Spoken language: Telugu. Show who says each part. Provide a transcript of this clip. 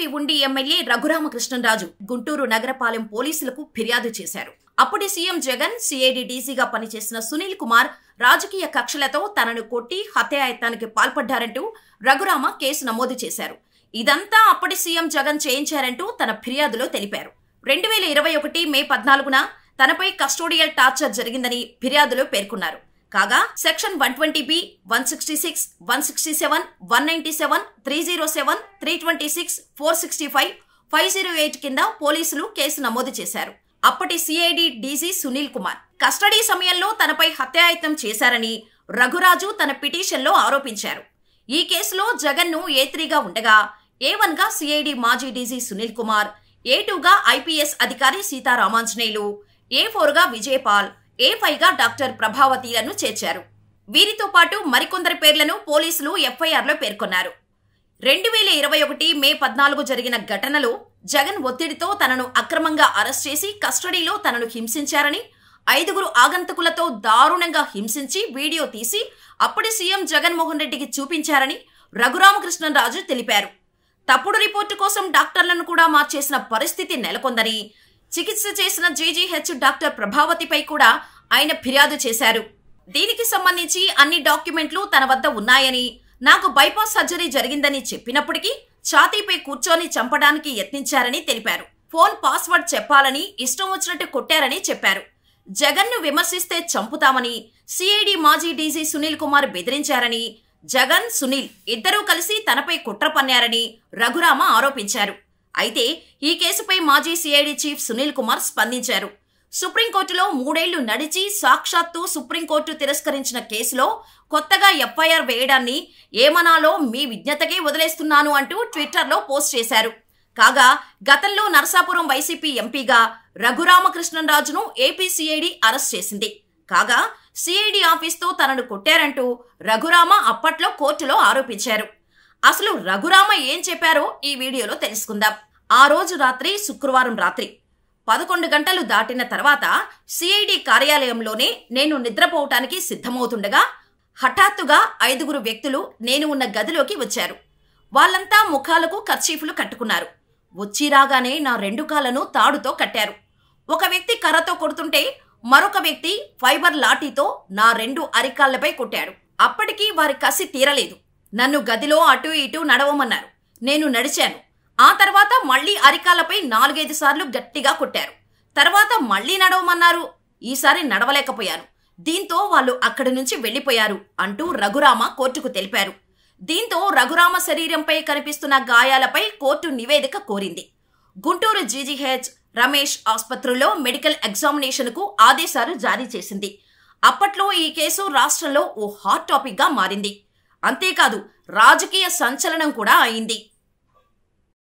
Speaker 1: వైసీపీ ఉండి ఎమ్మెల్యే రఘురామకృష్ణంరాజు గుంటూరు నగరపాలెం పోలీసులకు ఫిర్యాదు చేశారు. అప్పటి సీఎం జగన్ సిఐడి డీసీగా పనిచేసిన సునీల్ కుమార్ రాజకీయ కక్షలతో తనను కొట్టి హత్యాయత్నానికి పాల్పడ్డారంటూ రఘురామ కేసు నమోదు చేశారు. ఇదంతా అప్పటి సీఎం జగన్ చేయించారంటూ తన ఫిర్యాదులో తెలిపారు. 2021 మే 14న తనపై కస్టోడియల్ టార్చర్ జరిగిందని ఫిర్యాదులో పేర్కొన్నారు. కాగా సెక్షన్ 120B, 166, 167, 197, 307, 326, 465, 508 కింద పోలీసులు కేసు నమోదు చేశారు. అప్పటి CID DC Sunil Kumar custody సమయంలో తనపై హత్యాయత్నం చేశారని రఘురాజు తన పిటిషన్లో ఆరోపించారు. ఈ కేసులో జగన్ను A3గా ఉండగా A1గా సిఐడి మాజీ డీసీ సునీల్ కుమార్, A2గా ఐపీఎస్ అధికారి సీతారామాంజనేయులు, A4గా విజయపాల్, A5గా డాక్టర్ ప్రభావతిలను చేర్చారు. వీరితో పాటు మరికొందరి పేర్లను పోలీసులు ఎఫ్ఐఆర్లో పేర్కొన్నారు. 2021 మే 14 జరిగిన ఘటనలో జగన్ ఒత్తిడితో తనను అక్రమంగా అరెస్ట్ చేసి కస్టడీలో తనను హింసించారని, 5 ఆగంతకులతో దారుణంగా హింసించి వీడియో తీసి అప్పటి సీఎం జగన్మోహన్ రెడ్డికి చూపించారని రఘురామకృష్ణంరాజు తెలిపారు. తప్పుడు రిపోర్టు కోసం డాక్టర్లను కూడా మార్చేసిన పరిస్థితి నెలకొందని, చికిత్స చేసిన జీజీహెచ్ డాక్టర్ ప్రభావతిపై కూడా ఆయన ఫిర్యాదు చేశారు. దీనికి సంబంధించి అన్ని డాక్యుమెంట్లు తన వద్ద ఉన్నాయని, నాకు బైపాస్ సర్జరీ జరిగిందని చెప్పినప్పటికీ ఛాతీపై కూర్చొని చంపడానికి యత్నించారని తెలిపారు. ఫోన్ పాస్వర్డ్ చెప్పాలని ఇష్టం వచ్చినట్టు కొట్టారని చెప్పారు. జగన్ను విమర్శిస్తే చంపుతామని సిఐడి మాజీ డీసీ సునీల్ కుమార్ బెదిరించారని, జగన్, సునీల్ ఇద్దరూ కలిసి తనపై కుట్ర పన్నారని రఘురామ ఆరోపించారు. అయితే ఈ కేసుపై మాజీ సిఐడి చీఫ్ సునీల్ కుమార్ స్పందించారు. సుప్రీంకోర్టులో 3 ఏళ్లు నడిచి సాక్షాత్తు సుప్రీంకోర్టు తిరస్కరించిన కేసులో కొత్తగా ఎఫ్ఐఆర్ వేయడాన్ని ఏమనాలో మీ విజ్ఞతకే వదిలేస్తున్నాను అంటూ ట్విట్టర్లో పోస్ట్ చేశారు. కాగా గతంలో నరసాపురం వైసీపీ ఎంపీగా రఘురామకృష్ణంరాజును ఏపీ సిఐడి అరెస్ట్ చేసింది. కాగా సిఐడి ఆఫీస్తో తనను కొట్టారంటూ రఘురామ అప్పట్లో కోర్టులో ఆరోపించారు. అసలు రఘురామ ఏం చెప్పారో ఈ వీడియోలో తెలుసుకుందాం. ఆ రోజు రాత్రి శుక్రవారం రాత్రి 11 గంటలు దాటిన తర్వాత సిఐడి కార్యాలయంలోనే నేను నిద్రపోవటానికి సిద్ధమవుతుండగా హఠాత్తుగా 5 వ్యక్తులు నేను ఉన్న గదిలోకి వచ్చారు. వాళ్ళంతా ముఖాలకు కర్చీఫ్లు కట్టుకున్నారు. వచ్చి రాగానే నా 2 కాళ్లను తాడుతో కట్టారు. ఒక వ్యక్తి కర్రతో కొడుతుంటే మరొక వ్యక్తి ఫైబర్ లాఠీతో నా 2 అరికాళ్లపై కొట్టాడు. అప్పటికీ వారి కసి తీరలేదు. నన్ను గదిలో అటు ఇటు నడవమన్నారు. నేను నడిచాను. ఆ తర్వాత మళ్లీ అరికాళ్లపై 4-5 సార్లు గట్టిగా కొట్టారు. తర్వాత మళ్లీ నడవమన్నారు. ఈసారి నడవలేకపోయాను. దీంతో వాళ్ళు అక్కడి నుంచి వెళ్లిపోయారు అంటూ రఘురామ కోర్టుకు తెలిపారు. దీంతో రఘురామ శరీరంపై కనిపిస్తున్న గాయాలపై కోర్టు నివేదిక కోరింది. గుంటూరు జీజీహెచ్, రమేష్ ఆసుపత్రుల్లో మెడికల్ ఎగ్జామినేషన్కు ఆదేశాలు జారీ చేసింది. అప్పట్లో ఈ కేసు రాష్ట్రంలో ఓ హాట్ టాపిక్గా మారింది. అంతేకాదు రాజకీయ సంచలనం కూడా అయింది.